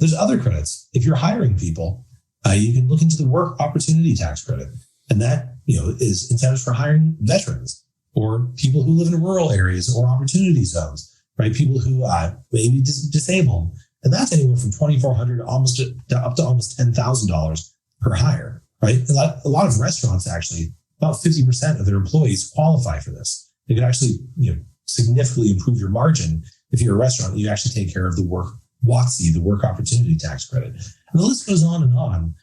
There's other credits. If you're hiring people, you can look into the work opportunity tax credit. And that, is incentives for hiring veterans or people who live in rural areas or opportunity zones, right? People who may be disabled. And that's anywhere from $2,400 up to almost $10,000 per hire, right? A lot of restaurants actually, about 50% of their employees qualify for this. It could actually, significantly improve your margin. If you're a restaurant, you actually take care of the work WOTC, the work opportunity tax credit. And the list goes on and on.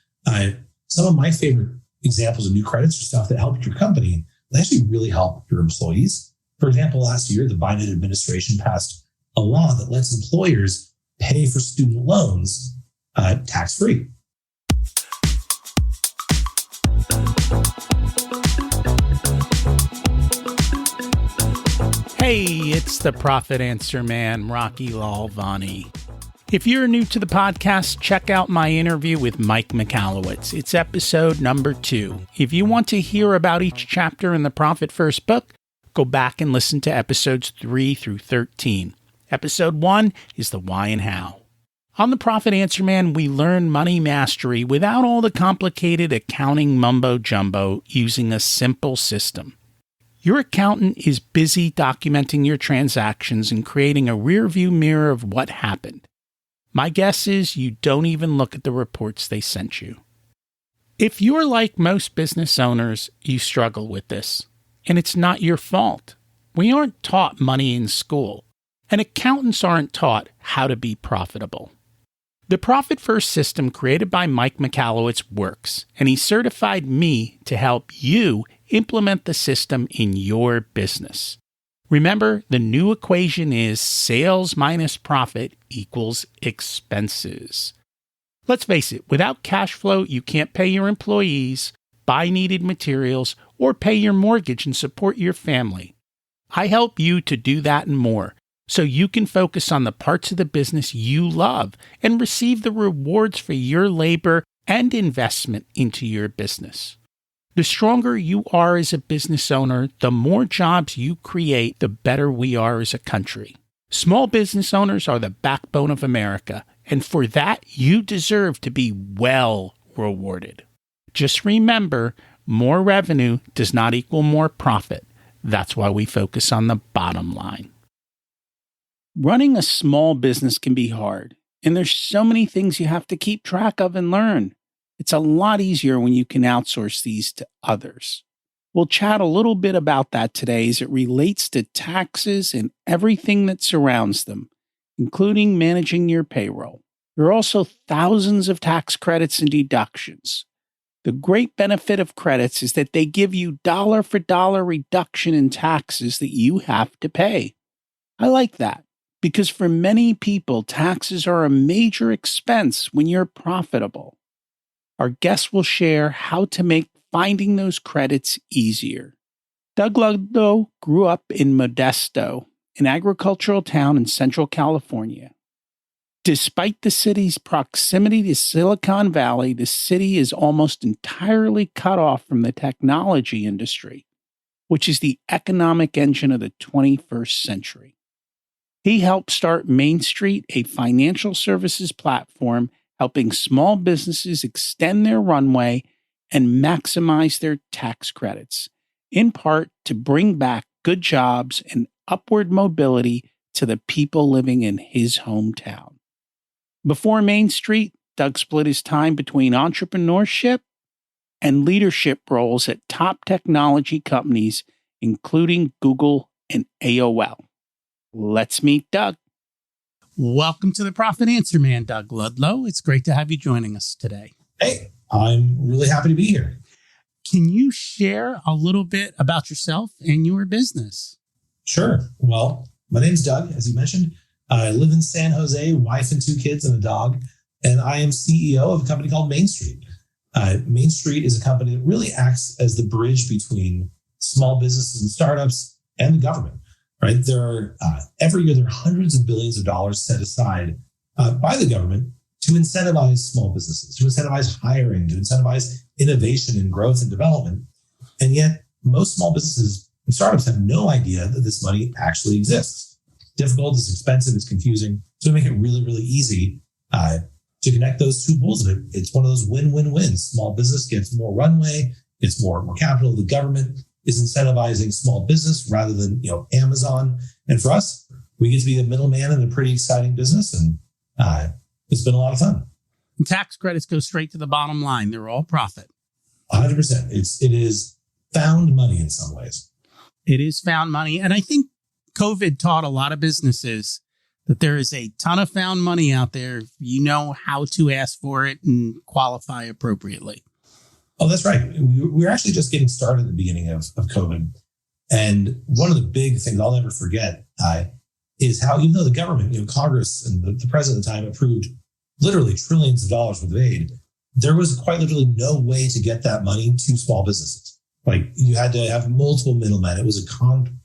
Some of my favorite examples of new credits are stuff that help your company. They actually really help your employees. For example, last year, the Biden administration passed a law that lets employers pay for student loans tax-free. Hey, it's the Profit Answer Man, Rocky Lalvani. If you're new to the podcast, check out my interview with Mike Michalowicz. It's episode number 2. If you want to hear about each chapter in the Profit First book, go back and listen to episodes 3 through 13. Episode 1 is the why and how. On the Profit Answer Man, we learn money mastery without all the complicated accounting mumbo-jumbo using a simple system. Your accountant is busy documenting your transactions and creating a rearview mirror of what happened. My guess is you don't even look at the reports they sent you. If you're like most business owners, you struggle with this. And it's not your fault. We aren't taught money in school, and accountants aren't taught how to be profitable. The Profit First system created by Mike Michalowicz works, and he certified me to help you implement the system in your business. Remember, the new equation is sales minus profit equals expenses. Let's face it, without cash flow, you can't pay your employees, buy needed materials, or pay your mortgage and support your family. I help you to do that and more, so you can focus on the parts of the business you love and receive the rewards for your labor and investment into your business. The stronger you are as a business owner, the more jobs you create, the better we are as a country. Small business owners are the backbone of America, and for that, you deserve to be well rewarded. Just remember, more revenue does not equal more profit. That's why we focus on the bottom line. Running a small business can be hard, and there's so many things you have to keep track of and learn. It's a lot easier when you can outsource these to others. We'll chat a little bit about that today as it relates to taxes and everything that surrounds them, including managing your payroll. There are also thousands of tax credits and deductions. The great benefit of credits is that they give you dollar for dollar reduction in taxes that you have to pay. I like that because for many people, taxes are a major expense when you're profitable. Our guests will share how to make finding those credits easier. Doug Ludlow grew up in Modesto, an agricultural town in Central California. Despite the city's proximity to Silicon Valley, the city is almost entirely cut off from the technology industry, which is the economic engine of the 21st century. He helped start Main Street, a financial services platform helping small businesses extend their runway and maximize their tax credits, in part to bring back good jobs and upward mobility to the people living in his hometown. Before Main Street, Doug split his time between entrepreneurship and leadership roles at top technology companies, including Google and AOL. Let's meet Doug. Welcome to the Profit Answer Man, Doug Ludlow. It's great to have you joining us today. Hey, I'm really happy to be here. Can you share a little bit about yourself and your business? Sure. Well, my name's Doug, as you mentioned. I live in San Jose, wife and 2 kids and a dog, and I am CEO of a company called Main Street. Main Street is a company that really acts as the bridge between small businesses and startups and the government. Right? Every year, there are hundreds of billions of dollars set aside by the government to incentivize small businesses, to incentivize hiring, to incentivize innovation and growth and development. And yet, most small businesses and startups have no idea that this money actually exists. It's difficult, it's expensive, it's confusing. So we make it really, really easy to connect those two pools. And it's one of those win-win-wins. Small business gets more runway, gets more capital. The government is incentivizing small business rather than, Amazon. And for us, we get to be a middleman in a pretty exciting business. And it's been a lot of fun. And tax credits go straight to the bottom line. They're all profit. 100%. It is found money in some ways. It is found money. And I think COVID taught a lot of businesses that there is a ton of found money out there. You know how to ask for it and qualify appropriately. Oh, that's right. We were actually just getting started at the beginning of COVID. And one of the big things I'll never forget is how, even though the government, Congress and the president at the time approved literally trillions of dollars worth of aid, there was quite literally no way to get that money to small businesses. Like, you had to have multiple middlemen. It was a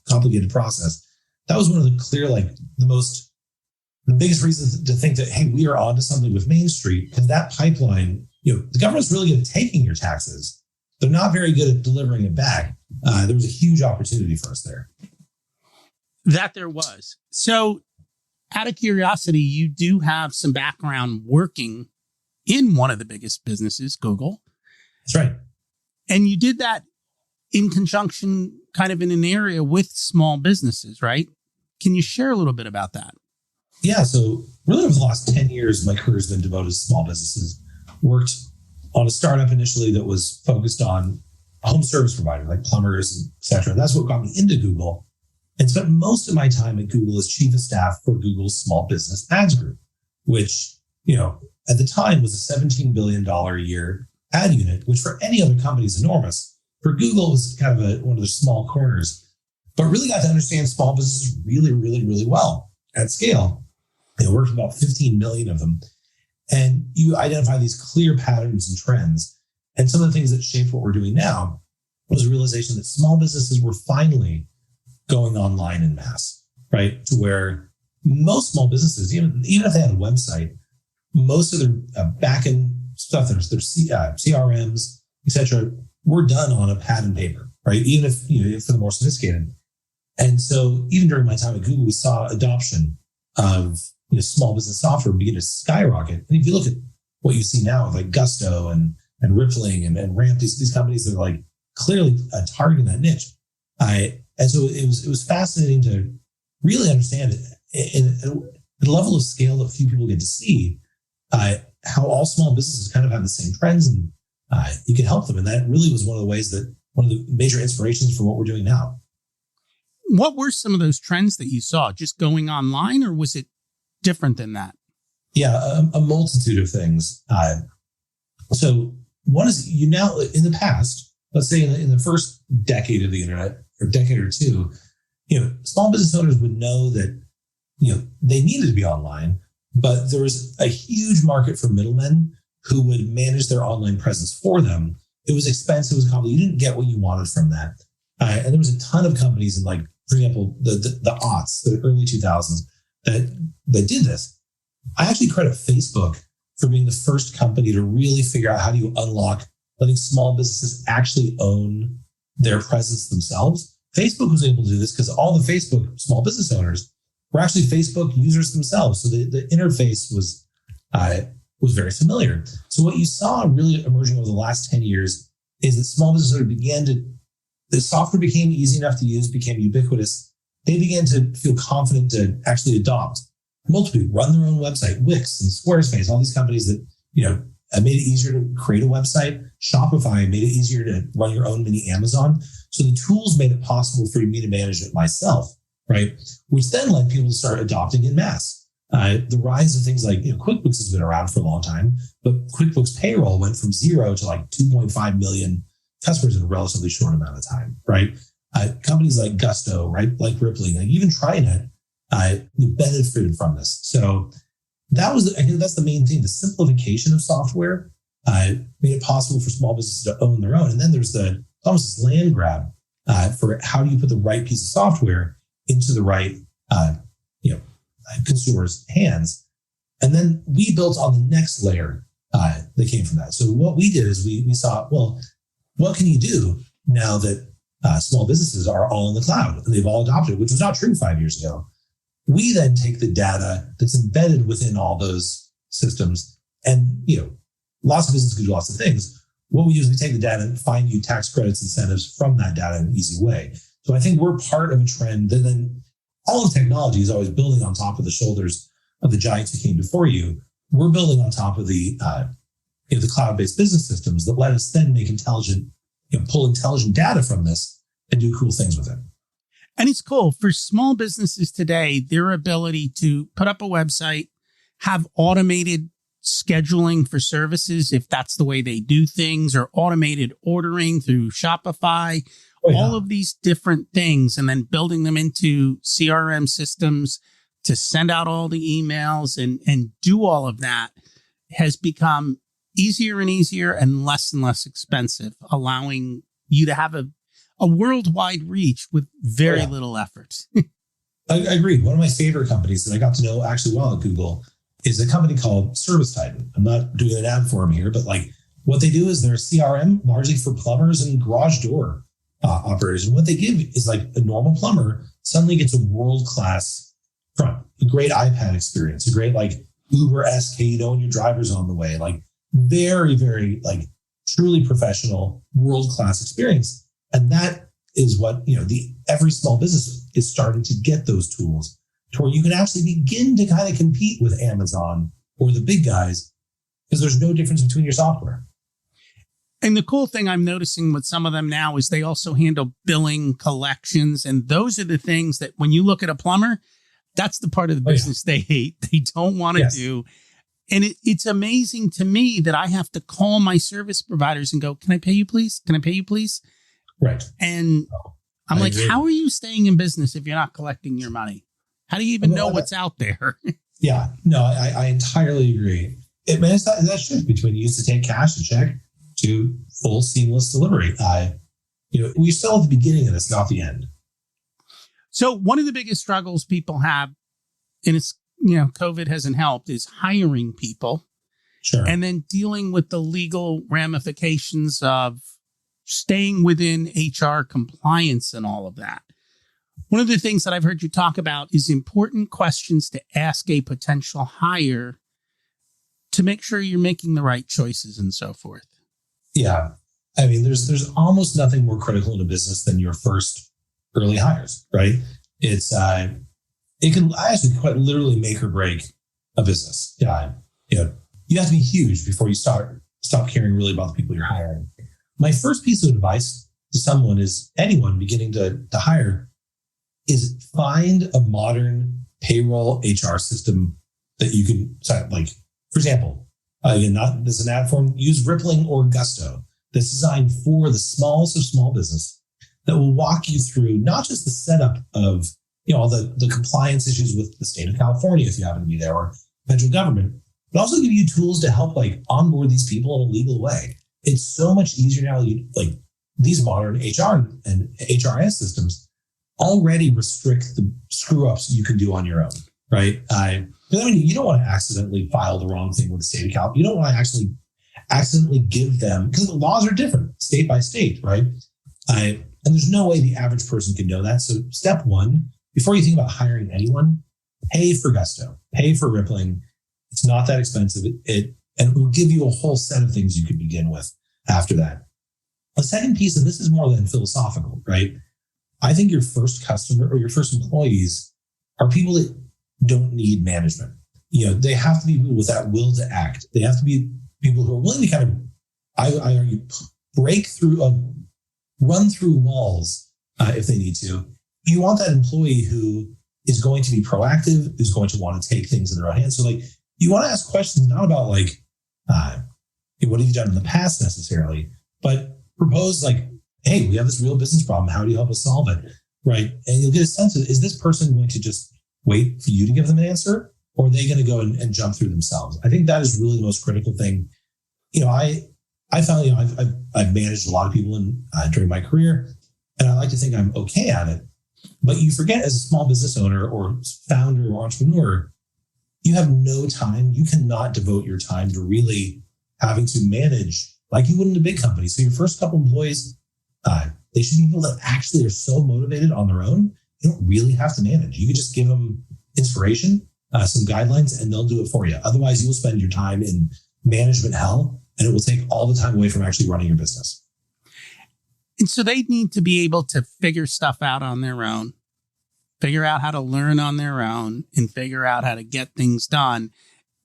complicated process. That was one of the clear, the biggest reasons to think that, hey, we are onto something with Main Street, because that pipeline, the government's really good at taking your taxes. They're not very good at delivering it back. There was a huge opportunity for us there. That there was. So, out of curiosity, you do have some background working in one of the biggest businesses, Google. That's right. And you did that in conjunction, kind of in an area with small businesses, right? Can you share a little bit about that? Yeah. So really over the last 10 years, my career has been devoted to small businesses. Worked on a startup initially that was focused on home service providers like plumbers, et cetera. And that's what got me into Google, and spent most of my time at Google as chief of staff for Google's small business ads group, which, at the time was a $17 billion a year ad unit, which for any other company is enormous. For Google, it was kind of one of their small corners, but really got to understand small businesses really, really, really well at scale. Worked with about 15 million of them. And you identify these clear patterns and trends. And some of the things that shaped what we're doing now was a realization that small businesses were finally going online en masse, right? To where most small businesses, even if they had a website, most of their back-end stuff, their CRMs, et cetera, were done on a pad and paper, right? Even if for the more sophisticated. And so even during my time at Google, we saw adoption of small business software begin to skyrocket. And if you look at what you see now with like Gusto and Rippling and Ramp, these companies that are like clearly targeting that niche. And so it was fascinating to really understand it in a level of scale that few people get to see, how all small businesses kind of have the same trends, and you can help them. And that really was one of the major inspirations for what we're doing now. What were some of those trends that you saw? Just going online, or was it different than that? Yeah, a multitude of things. So one is, in the past, let's say in the first decade of the internet, or decade or two, small business owners would know that, they needed to be online, but there was a huge market for middlemen who would manage their online presence for them. It was expensive, it was complicated. You didn't get what you wanted from that. And there was a ton of companies in, for example, the aughts, the early 2000s, that did this. I actually credit Facebook for being the first company to really figure out how do you unlock letting small businesses actually own their presence themselves. Facebook was able to do this because all the Facebook small business owners were actually Facebook users themselves. So the interface was very familiar. So what you saw really emerging over the last 10 years is that small business owners the software became easy enough to use, became ubiquitous. They began to feel confident to actually adopt multiple, run their own website, Wix and Squarespace, all these companies that, made it easier to create a website. Shopify made it easier to run your own mini Amazon. So the tools made it possible for me to manage it myself, right? Which then led people to start adopting en masse. The rise of things like, QuickBooks has been around for a long time, but QuickBooks payroll went from 0 to 2.5 million customers in a relatively short amount of time, right? Companies like Gusto, right, like Rippling, even TriNet, benefited from this. So I think that's the main thing. The simplification of software made it possible for small businesses to own their own. And then there's almost this land grab for how do you put the right piece of software into the right consumer's hands. And then we built on the next layer that came from that. So what we did is we saw, well, what can you do now that small businesses are all in the cloud? They've all adopted, which was not true 5 years ago. We then take the data that's embedded within all those systems And, lots of businesses can do lots of things. What we do is we take the data and find you tax credits, incentives from that data in an easy way. So I think we're part of a trend that then all of technology is always building on top of the shoulders of the giants who came before you. We're building on top of the cloud-based business systems that let us then make intelligent, pull intelligent data from this and do cool things with it. And it's cool for small businesses today, their ability to put up a website, have automated scheduling for services, if that's the way they do things, or automated ordering through Shopify, all of these different things, and then building them into CRM systems to send out all the emails and do all of that has become easier and easier and less expensive, allowing you to have a worldwide reach with very little effort. I agree. One of my favorite companies that I got to know actually well at Google is a company called Service Titan. I'm not doing an ad for them here, but what they do is they're CRM largely for plumbers and garage door operators. And what they give is a normal plumber suddenly gets a world-class front, a great iPad experience, a great Uber-esque, hey, when your driver's on the way, very, very truly professional, world-class experience. And that is what, every small business is starting to get those tools to where you can actually begin to kind of compete with Amazon or the big guys because there's no difference between your software. And the cool thing I'm noticing with some of them now is they also handle billing, collections. And those are the things that when you look at a plumber, that's the part of the business they hate. They don't want to do. And it's amazing to me that I have to call my service providers and go, can I pay you, please? Can I pay you, please? Right. And I'm like, how are you staying in business if you're not collecting your money? How do you even know what's out there? Yeah, no, I entirely agree. It's that shift between you used to take cash and check to full seamless delivery. We're still at the beginning of this, not the end. So one of the biggest struggles people have, and it's, COVID hasn't helped, is hiring people. Sure. And then dealing with the legal ramifications of staying within HR compliance and all of that. One of the things that I've heard you talk about is important questions to ask a potential hire to make sure you're making the right choices and so forth. Yeah. I mean, there's almost nothing more critical in a business than your first early hires, right? It can actually quite literally make or break a business. Yeah. You have to be huge before you stop caring really about the people you're hiring. My first piece of advice to someone is anyone beginning to hire is find a modern payroll HR system that you can sign. For example, not this is an ad form, use Rippling or Gusto that's designed for the smallest of small business that will walk you through not just the setup of all the compliance issues with the state of California if you happen to be there or federal government, but also give you tools to help onboard these people in a legal way. It's so much easier now. These modern HR and HRS systems already restrict the screw ups you can do on your own, right? You don't want to accidentally file the wrong thing with the state of California. You don't want to actually accidentally give them, because the laws are different state by state, right? And there's no way the average person can know that. So step one, before you think about hiring anyone, pay for Gusto, pay for Rippling. It's not that expensive. And it will give you a whole set of things you could begin with after that. The second piece, and this is more than philosophical, right? I think your first customer or your first employees are people that don't need management. They have to be people with that will to act. They have to be people who are willing to kind of, I argue, break through, run through walls if they need to. You want that employee who is going to be proactive, is going to want to take things in their own hands. So you want to ask questions not about what have you done in the past necessarily, but propose hey, we have this real business problem. How do you help us solve it? Right. And you'll get a sense of, is this person going to just wait for you to give them an answer, or are they going to go and jump through themselves? I think that is really the most critical thing. I found, I've managed a lot of people during my career, and I like to think I'm okay at it. But you forget, as a small business owner or founder or entrepreneur, you have no time. You cannot devote your time to really having to manage like you would in a big company. So your first couple employees, they should be people that actually are so motivated on their own. You don't really have to manage. You can just give them inspiration, some guidelines, and they'll do it for you. Otherwise, you will spend your time in management hell, and it will take all the time away from actually running your business. And so they need to be able to figure stuff out on their own, figure out how to learn on their own, and figure out how to get things done.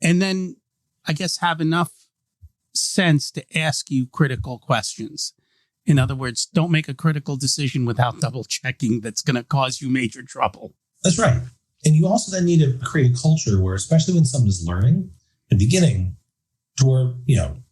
And then I guess have enough sense to ask you critical questions. In other words, don't make a critical decision without double checking that's going to cause you major trouble. That's right. And you also then need to create a culture where, especially when someone is learning and beginning, to where,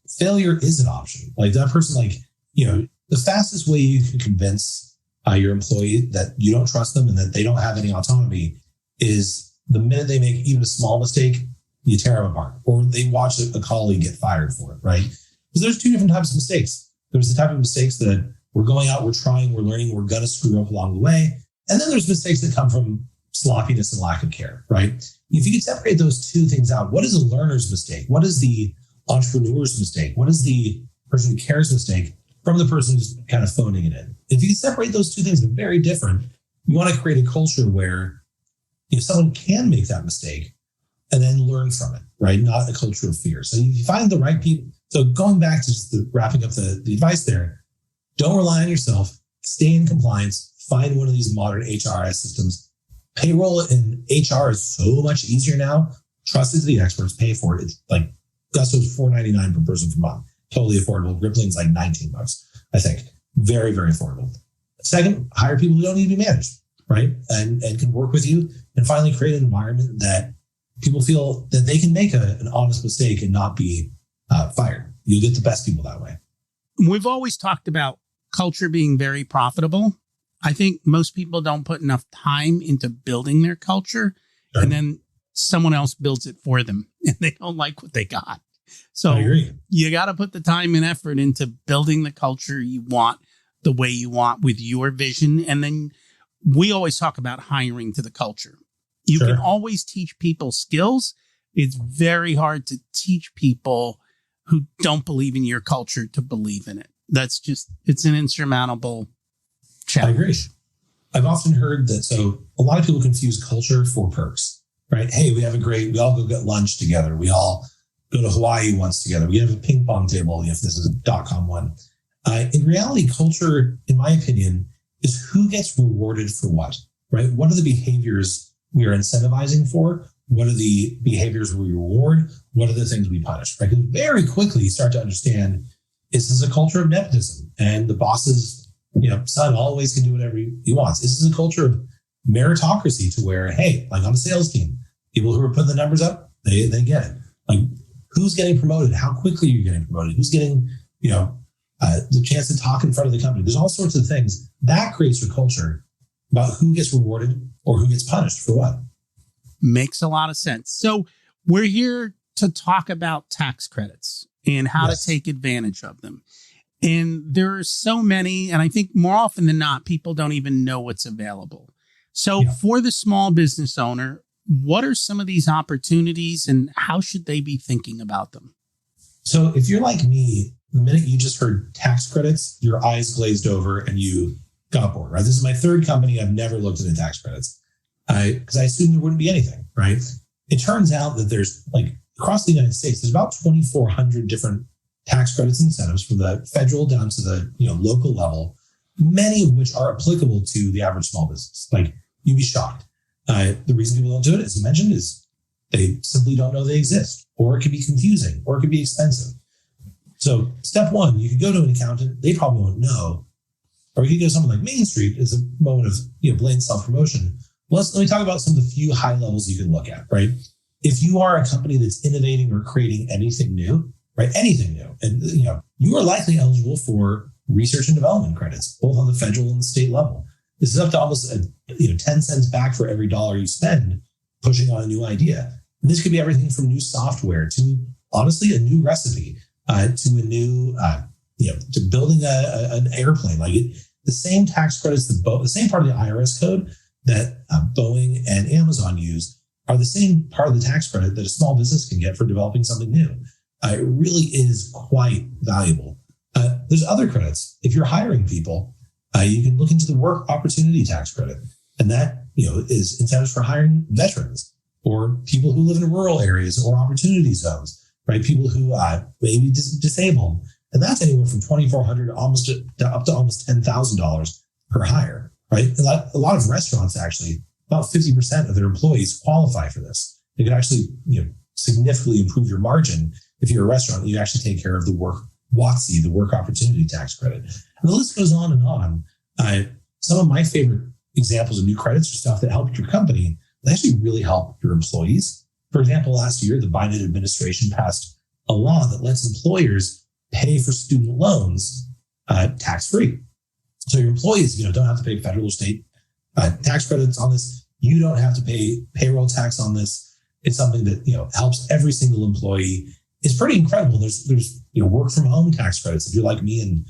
failure is an option. Like that person, the fastest way you can convince your employee that you don't trust them and that they don't have any autonomy is the minute they make even a small mistake, you tear them apart, or they watch a colleague get fired for it, right? Because there's two different types of mistakes. There's the type of mistakes that we're going out, we're trying, we're learning, we're going to screw up along the way. And then there's mistakes that come from sloppiness and lack of care, right? If you can separate those two things out, what is a learner's mistake? What is the entrepreneur's mistake? What is the person who cares mistake from the person who's kind of phoning it in? If you can separate those two things, they're very different. You want to create a culture where someone can make that mistake and then learn from it, right? Not a culture of fear. So if you find the right people, so going back to just wrapping up the advice there, don't rely on yourself, stay in compliance, find one of these modern HRIS systems. Payroll and HR is so much easier now. Trust it to the experts, pay for it. It's like Gusto's $4.99 per person per month. Totally affordable. Rippling's like $19, I think. Very, very affordable. Second, hire people who don't need to be managed, right? And can work with you and finally create an environment that people feel that they can make an honest mistake and not be fired. You'll get the best people that way. We've always talked about culture being very profitable. I think most people don't put enough time into building their culture, Sure. And then someone else builds it for them and they don't like what they got. So I agree. You got to put the time and effort into building the culture you want the way you want with your vision. And then we always talk about hiring to the culture. You Sure. can always teach people skills. It's very hard to teach people who don't believe in your culture to believe in it. It's an insurmountable challenge. I agree. I've often heard that. So a lot of people confuse culture for perks, right? Hey, we all go get lunch together. We all go to Hawaii once together. We have a ping pong table if this is a .com one. In reality, culture, in my opinion, is who gets rewarded for what, right? What are the behaviors we are incentivizing for? What are the behaviors we reward? What are the things we punish, right? Because very quickly you start to understand, is this a culture of nepotism? And the boss's son always can do whatever he wants. This is a culture of meritocracy to where, hey, like on a sales team, people who are putting the numbers up, they get it. Like who's getting promoted? How quickly you're getting promoted? Who's getting, the chance to talk in front of the company? There's all sorts of things that creates your culture about who gets rewarded or who gets punished for what. Makes a lot of sense. So we're here to talk about tax credits and how to take advantage of them. And there are so many, and I think more often than not, people don't even know what's available. So for the small business owner, what are some of these opportunities and how should they be thinking about them? So if you're like me, the minute you just heard tax credits, your eyes glazed over and you got bored, right? This is my third company. I've never looked into tax credits because I assumed there wouldn't be anything, right? It turns out that there's across the United States, there's about 2,400 different tax credits and incentives from the federal down to the local level, many of which are applicable to the average small business. You'd be shocked. The reason people don't do it, as you mentioned, is they simply don't know they exist, or it could be confusing, or it could be expensive. So step one, you could go to an accountant, they probably won't know, or you could go to someone like Main Street as a moment of blatant self-promotion. Let me talk about some of the few high levels you can look at, right? If you are a company that's innovating or creating anything new, right? Anything new. And, you are likely eligible for research and development credits, both on the federal and the state level. This is up to almost 10 cents back for every dollar you spend pushing on a new idea. And this could be everything from new software to honestly a new recipe, to a new, to building an airplane. The same tax credits, the same part of the IRS code that Boeing and Amazon use are the same part of the tax credit that a small business can get for developing something new. It really is quite valuable. There's other credits. If you're hiring people, you can look into the work opportunity tax credit. And that, is incentives for hiring veterans or people who live in rural areas or opportunity zones. right? People who maybe disabled. And that's anywhere from $2,400 almost up to almost $10,000 per hire, right? A lot of restaurants actually, about 50% of their employees qualify for this. It could actually, significantly improve your margin if you're a restaurant and you actually take care of the work WOTC, the work opportunity tax credit. And the list goes on and on. Some of my favorite examples of new credits are stuff that helped your company. They actually really help your employees. For example, last year, the Biden administration passed a law that lets employers pay for student loans tax-free. So your employees, don't have to pay federal or state tax credits on this. You don't have to pay payroll tax on this. It's something that, helps every single employee. It's pretty incredible. There's work from home tax credits. If you're like me and,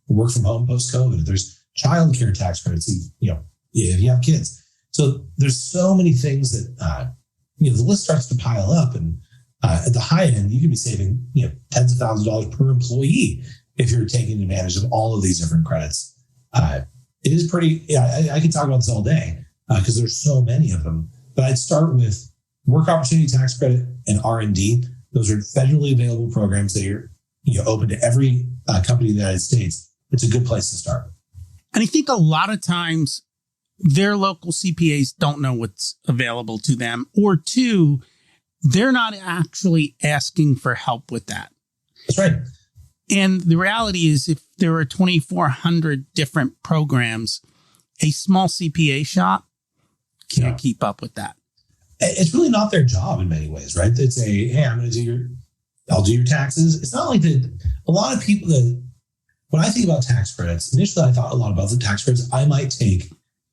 work from home post-COVID, there's childcare tax credits, if you have kids. So there's so many things that, the list starts to pile up. And at the high end, you could be saving, tens of thousands of dollars per employee if you're taking advantage of all of these different credits. It is pretty, I could talk about this all day because there's so many of them. But I'd start with work opportunity tax credit and R&D. Those are federally available programs that are open to every company in the United States. It's a good place to start. And I think a lot of times their local CPAs don't know what's available to them, or two, they're not actually asking for help with that. That's right. And the reality is, if there are 2,400 different programs, a small CPA shop can't keep up with that. It's really not their job in many ways, right? It's hey, I'll do your taxes. It's not like that. A lot of people when I think about tax credits, initially I thought a lot about the tax credits I might take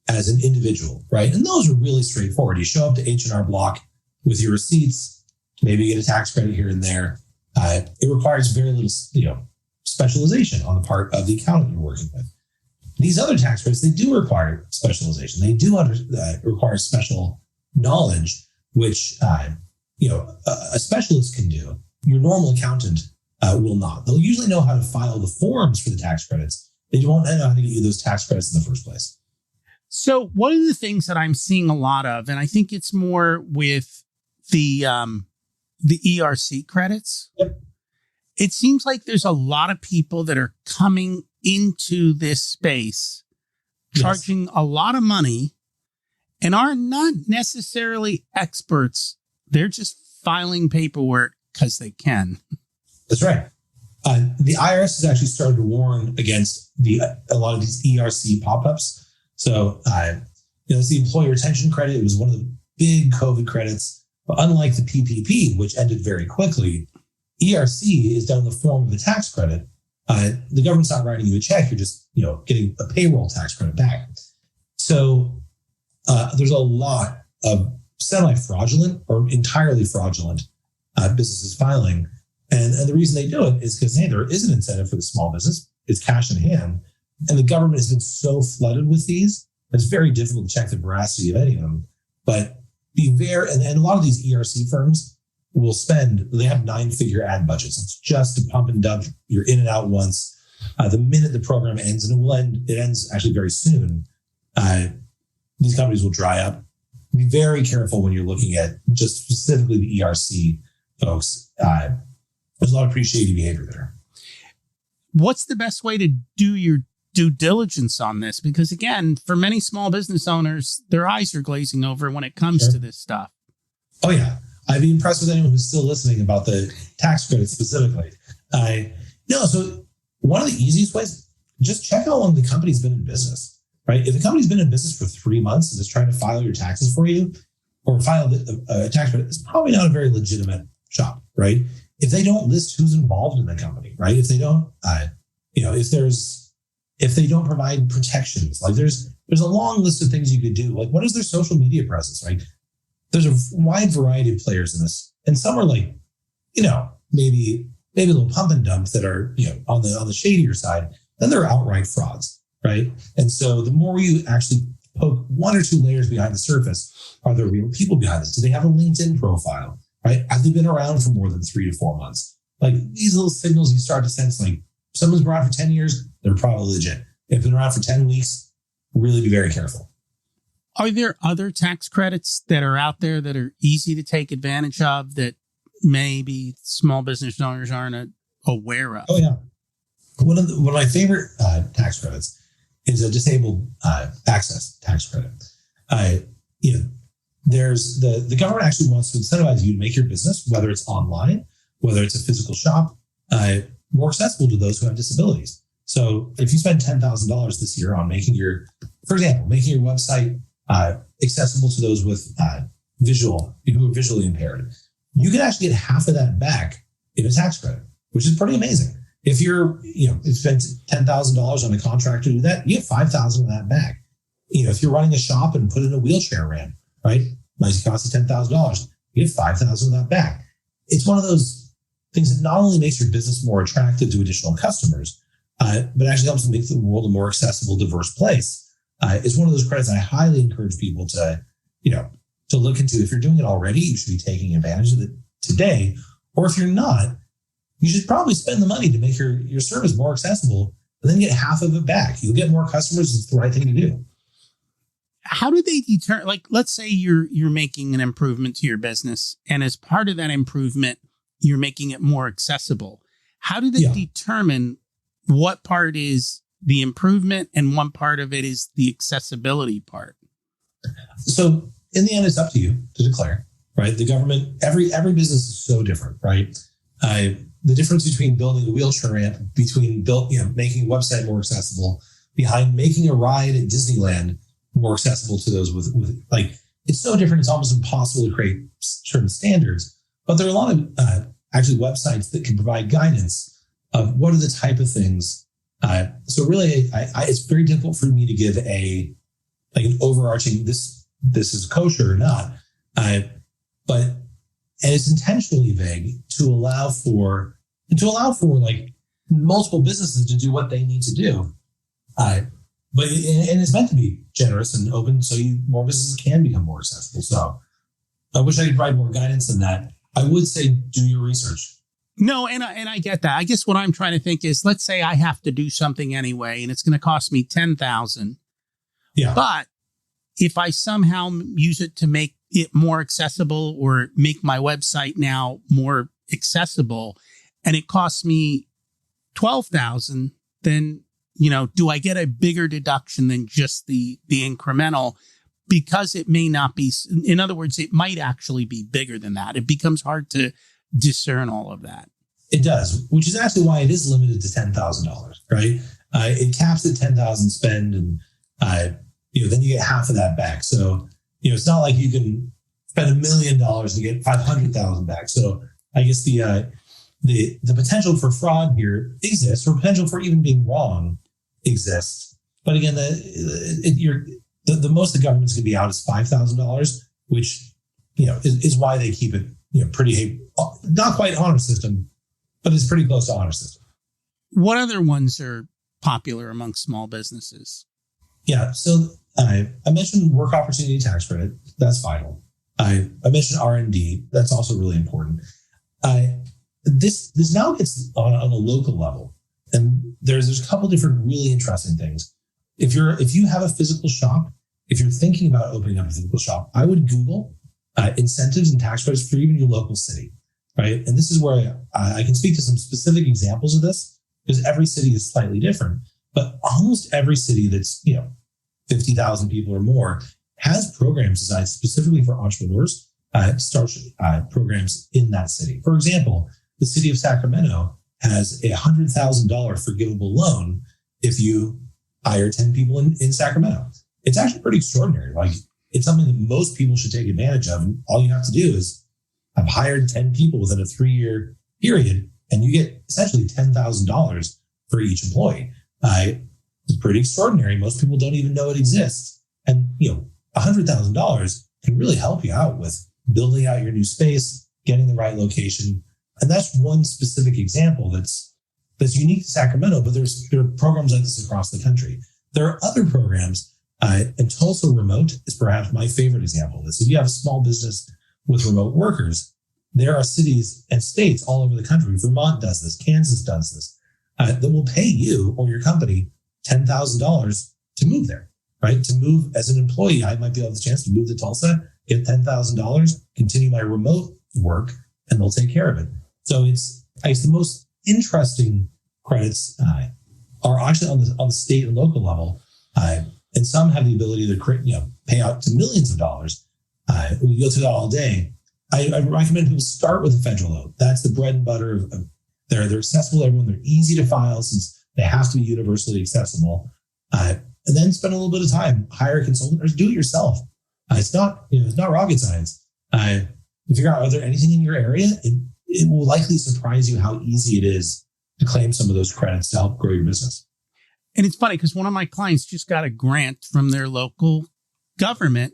as an individual, right? And those are really straightforward. You show up to H&R Block with your receipts, maybe get a tax credit here and there. It requires very little, specialization on the part of the accountant you're working with. These other tax credits, they do require specialization. They do require special knowledge, which, a specialist can do. Your normal accountant will not. They'll usually know how to file the forms for the tax credits. They won't know how to get you those tax credits in the first place. So one of the things that I'm seeing a lot of, and I think it's more with the ERC credits. Yep. It seems like there's a lot of people that are coming into this space, charging a lot of money, and are not necessarily experts. They're just filing paperwork because they can. That's right. The IRS has actually started to warn against a lot of these ERC pop-ups. So, it's the employee retention credit. It was one of the big COVID credits. But unlike the PPP, which ended very quickly, ERC is done in the form of a tax credit. The government's not writing you a check. You're just, getting a payroll tax credit back. So there's a lot of semi-fraudulent or entirely fraudulent businesses filing. And the reason they do it is because, hey, there is an incentive for the small business. It's cash in hand. And the government has been so flooded with these, it's very difficult to check the veracity of any of them. But and a lot of these ERC firms will they have 9-figure ad budgets. It's just to pump and dump. You're in and out once. The minute the program ends, and it ends actually very soon, these companies will dry up. Be very careful when you're looking at just specifically the ERC folks. There's a lot of pretty shady behavior there. What's the best way to do your due diligence on this? Because again, for many small business owners, their eyes are glazing over when it comes to this stuff. Oh yeah. I'd be impressed with anyone who's still listening about the tax credit specifically. So one of the easiest ways, just check how long the company's been in business, right? If the company's been in business for 3 months and is trying to file your taxes for you or file a tax credit, it's probably not a very legitimate shop, right? If they don't list who's involved in the company, right? If they don't, if they don't provide protections, like there's a long list of things you could do. Like, what is their social media presence, right? There's a wide variety of players in this. And some are like, maybe a little pump and dump that are, on the shadier side. Then there are outright frauds, right? And so the more you actually poke 1 or 2 layers behind the surface, are there real people behind this? Do they have a LinkedIn profile, right? Have they been around for more than 3 to 4 months? Like these little signals you start to sense, like someone's been around for 10 years, they're probably legit. If they've been around for 10 weeks, really be very careful. Are there other tax credits that are out there that are easy to take advantage of that maybe small business owners aren't aware of? Oh, yeah. One of my favorite tax credits is a disabled access tax credit. There's the government actually wants to incentivize you to make your business, whether it's online, whether it's a physical shop, more accessible to those who have disabilities. So if you spend $10,000 this year on making your website accessible to those with who are visually impaired, you can actually get half of that back in a tax credit, which is pretty amazing. If you spend $10,000 on a contractor to do that, you get $5,000 of that back. If you're running a shop and put in a wheelchair ramp, right, might cost you $10,000, you get $5,000 of that back. It's one of those things that not only makes your business more attractive to additional customers, but actually helps to make the world a more accessible, diverse place. It's one of those credits I highly encourage people to look into. If you're doing it already, you should be taking advantage of it today. Or if you're not, you should probably spend the money to make your service more accessible and then get half of it back. You'll get more customers. It's the right thing to do. How do they determine, like, let's say you're making an improvement to your business, and as part of that improvement, you're making it more accessible. How do they determine what part is the improvement and one part of it is the accessibility part? So in the end, it's up to you to declare, right? The government, every business is so different, right? The difference between building a wheelchair ramp, between making a website more accessible, behind making a ride at Disneyland more accessible to those with it's so different. It's almost impossible to create certain standards. But there are a lot of actually websites that can provide guidance of what are the type of things. So really, it's very difficult for me to give an overarching this is kosher or not. But it's intentionally vague to allow for like multiple businesses to do what they need to do. But it's meant to be generous and open, so more businesses can become more accessible. So I wish I could provide more guidance than that. I would say do your research. No, and I get that. I guess what I'm trying to think is, let's say I have to do something anyway, and it's going to cost me $10,000. Yeah. But if I somehow use it to make it more accessible or make my website now more accessible, and it costs me $12,000, then do I get a bigger deduction than just the incremental? Because it may not be. In other words, it might actually be bigger than that. It becomes hard to discern all of that. It does, which is actually why it is limited to $10,000, right? It caps at $10,000 spend, and then you get half of that back. So it's not like you can spend $1 million to get $500,000 back. So I guess the potential for fraud here exists, or potential for even being wrong exists. But again, the most the government's going to be out is $5,000, which is why they keep it pretty, not quite honor system, but it's pretty close to honor system. What other ones are popular among small businesses? Yeah, so I mentioned work opportunity tax credit. That's vital. I mentioned R&D. That's also really important. This now gets on a local level, and there's a couple different really interesting things. If you have a physical shop, if you're thinking about opening up a physical shop, I would Google incentives and tax credits for even your local city, right? And this is where I can speak to some specific examples of this, because every city is slightly different. But almost every city that's 50,000 people or more has programs designed specifically for entrepreneurs to start programs in that city. For example, the city of Sacramento has a $100,000 forgivable loan if you hire 10 people in Sacramento. It's actually pretty extraordinary. Like, it's something that most people should take advantage of. And all you have to do is have hired 10 people within a 3-year period, and you get essentially $10,000 for each employee. It's pretty extraordinary. Most people don't even know it exists. And, $100,000 can really help you out with building out your new space, getting the right location. And that's one specific example that's unique to Sacramento, but there are programs like this across the country. There are other programs, and Tulsa Remote is perhaps my favorite example of this. If you have a small business with remote workers, there are cities and states all over the country. Vermont does this, Kansas does this, that will pay you or your company $10,000 to move there, right? To move as an employee, I might be able to have the chance to move to Tulsa, get $10,000, continue my remote work, and they'll take care of it. So I guess the most interesting credits are actually on the state and local level, and some have the ability to pay out to millions of dollars. We go through that all day. I recommend people start with a federal loan. That's the bread and butter of they're accessible to everyone. They're easy to file since they have to be universally accessible. And then spend a little bit of time, hire a consultant, or do it yourself. It's not rocket science. To figure out, are there anything in your area? It will likely surprise you how easy it is to claim some of those credits to help grow your business. And it's funny because one of my clients just got a grant from their local government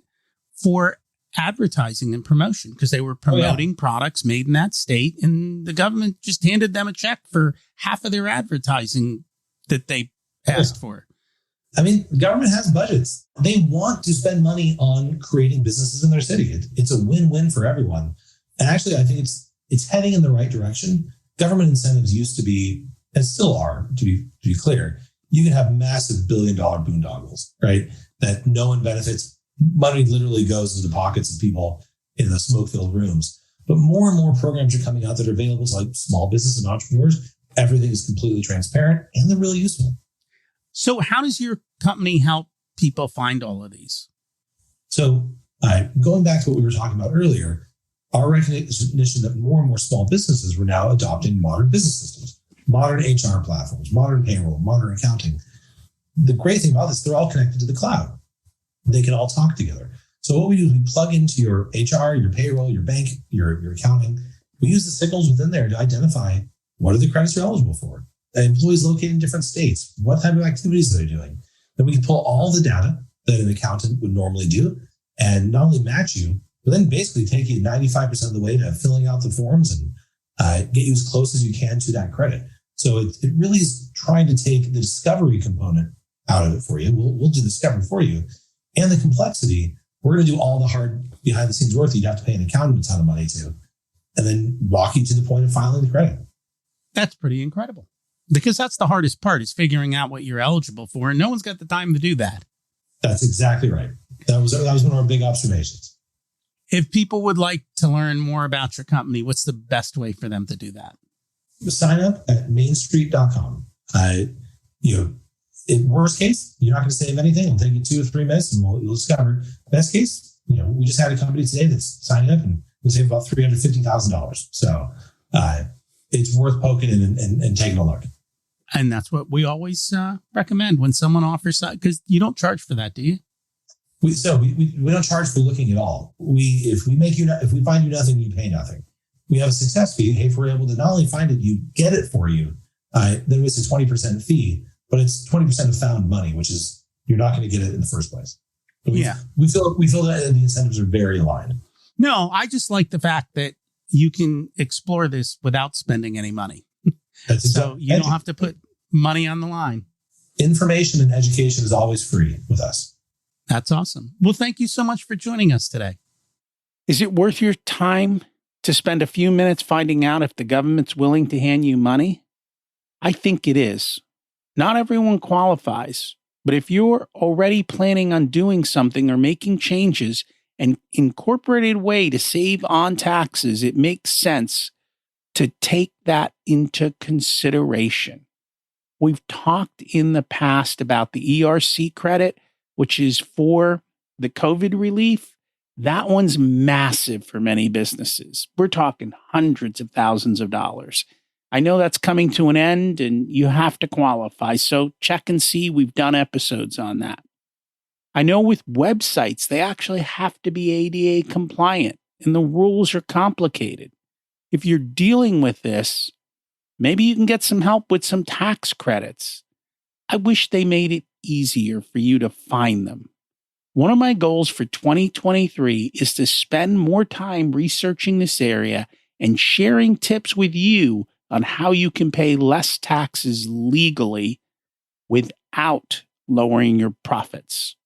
for advertising and promotion because they were promoting products made in that state, and the government just handed them a check for half of their advertising that they asked for. I mean, the government has budgets. They want to spend money on creating businesses in their city. It's a win-win for everyone. And actually, I think it's heading in the right direction. Government incentives used to be, and still are, to be clear, you can have massive billion-dollar boondoggles, right? That no one benefits. Money literally goes into the pockets of people in the smoke-filled rooms. But more and more programs are coming out that are available to like small business and entrepreneurs. Everything is completely transparent, and they're really useful. So how does your company help people find all of these? So going back to what we were talking about earlier, our recognition that more and more small businesses were now adopting modern business systems, modern HR platforms, modern payroll, modern accounting. The great thing about this, they're all connected to the cloud. They can all talk together. So what we do is we plug into your HR, your payroll, your bank, your accounting. We use the signals within there to identify what are the credits you're eligible for. Employees located in different states, what type of activities are they doing? Then we can pull all the data that an accountant would normally do and not only match you, but then basically take you 95% of the way to filling out the forms and get you as close as you can to that credit. So it really is trying to take the discovery component out of it for you. We'll do the discovery for you. And the complexity, we're going to do all the hard behind the scenes work that you'd have to pay an accountant a ton of money to, and then walk you to the point of filing the credit. That's pretty incredible. Because that's the hardest part is figuring out what you're eligible for. And no one's got the time to do that. That's exactly right. That was one of our big observations. If people would like to learn more about your company, what's the best way for them to do that? Sign up at mainstreet.com. In worst case, you're not going to save anything. It'll take you 2 or 3 minutes and you'll discover. Best case, we just had a company today that's signing up and we'll save about $350,000. So it's worth poking in and taking a look. And that's what we always recommend when someone offers that, because you don't charge for that, do you? We don't charge for looking at all. If we find you nothing, you pay nothing. We have a success fee. Hey, if we're able to not only find it, you get it for you, then it's a 20% fee, but it's 20% of found money, which is you're not going to get it in the first place. But we feel that the incentives are very aligned. No, I just like the fact that you can explore this without spending any money. So you don't have to put money on the line. Information and education is always free with us. That's awesome. Well, thank you so much for joining us today. Is it worth your time to spend a few minutes finding out if the government's willing to hand you money? I think it is. Not everyone qualifies, but if you're already planning on doing something or making changes, an incorporated way to save on taxes, it makes sense to take that into consideration. We've talked in the past about the ERC credit, which is for the COVID relief. That one's massive for many businesses. We're talking hundreds of thousands of dollars. I know that's coming to an end and you have to qualify. So check and see. We've done episodes on that. I know with websites, they actually have to be ADA compliant and the rules are complicated. If you're dealing with this, maybe you can get some help with some tax credits. I wish they made it easier for you to find them. One of my goals for 2023 is to spend more time researching this area and sharing tips with you on how you can pay less taxes legally without lowering your profits.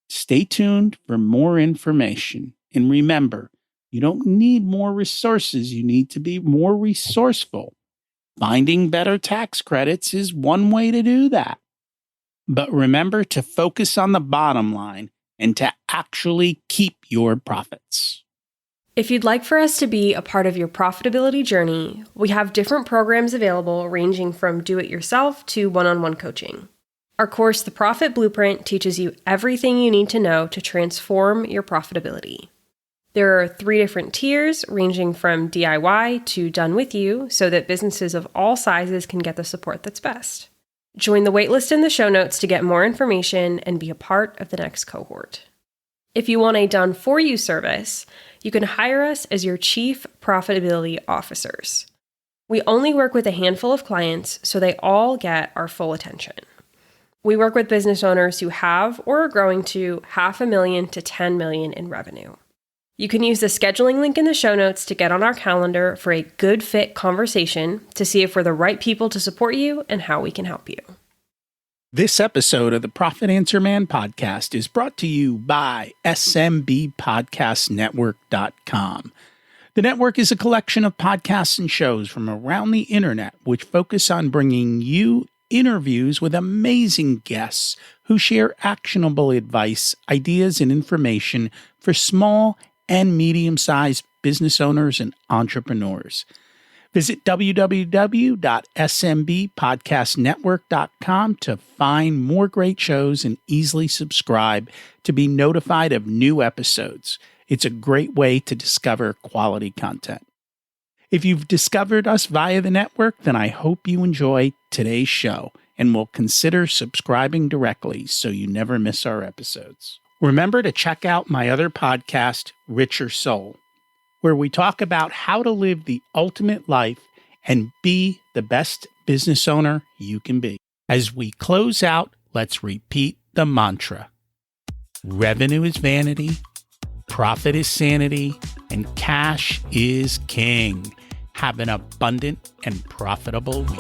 Stay tuned for more information. And remember, you don't need more resources. You need to be more resourceful. Finding better tax credits is one way to do that. But remember to focus on the bottom line and to actually keep your profits. If you'd like for us to be a part of your profitability journey, we have different programs available ranging from do-it-yourself to one-on-one coaching. Our course, The Profit Blueprint, teaches you everything you need to know to transform your profitability. There are 3 different tiers ranging from DIY to done with you so that businesses of all sizes can get the support that's best. Join the waitlist in the show notes to get more information and be a part of the next cohort. If you want a done-for-you service, you can hire us as your Chief Profitability Officers. We only work with a handful of clients, so they all get our full attention. We work with business owners who have or are growing to $500,000 to $10 million in revenue. You can use the scheduling link in the show notes to get on our calendar for a good fit conversation to see if we're the right people to support you and how we can help you. This episode of the Profit Answer Man podcast is brought to you by SMBpodcastnetwork.com. The network is a collection of podcasts and shows from around the internet which focus on bringing you interviews with amazing guests who share actionable advice, ideas, and information for small and medium-sized business owners and entrepreneurs. Visit www.smbpodcastnetwork.com to find more great shows and easily subscribe to be notified of new episodes. It's a great way to discover quality content. If you've discovered us via the network, then I hope you enjoy today's show and will consider subscribing directly so you never miss our episodes. Remember to check out my other podcast, Richer Soul, where we talk about how to live the ultimate life and be the best business owner you can be. As we close out, let's repeat the mantra. Revenue is vanity, profit is sanity, and cash is king. Have an abundant and profitable week.